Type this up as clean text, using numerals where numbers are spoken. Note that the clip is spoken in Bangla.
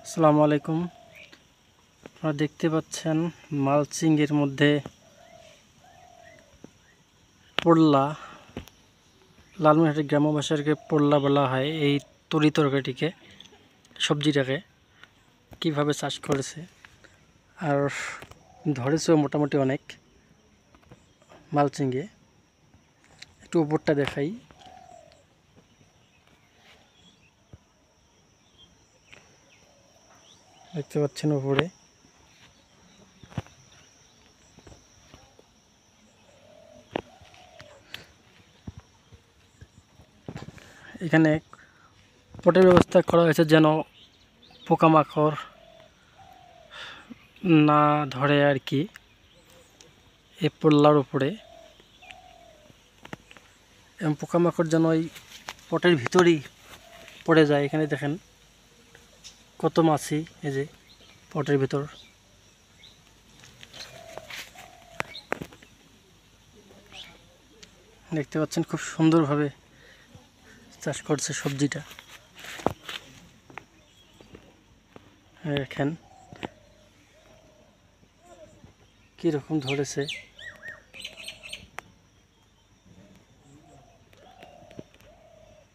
আসসালামু আলাইকুম। আপনারা দেখতে পাচ্ছেন মালচিং এর মধ্যে পোল্লা, লালমনিরহাটের গ্রাম্য ভাষাকে পোল্লা বলা হয়। এই তরি তরকারিটিকে, সবজিটাকে কিভাবে চাষ করেছে আর ধরেছেও মোটামুটি অনেক মালচিংয়ে। একটু উপরটা দেখাই। দেখতে পাচ্ছেন উপরে এখানে পটের ব্যবস্থা করা হয়েছে যেন পোকামাকড় না ধরে আর কি এই পোল্লার উপরে, এবং পোকামাকড় যেন ওই পটের ভিতরেই পড়ে যায়। এখানে দেখেন কত মাছি, এই যে পটের ভিতর। দেখতে পাচ্ছেন খুব সুন্দরভাবে চাষ করছে সবজিটা। দেখেন কীরকম ধরেছে।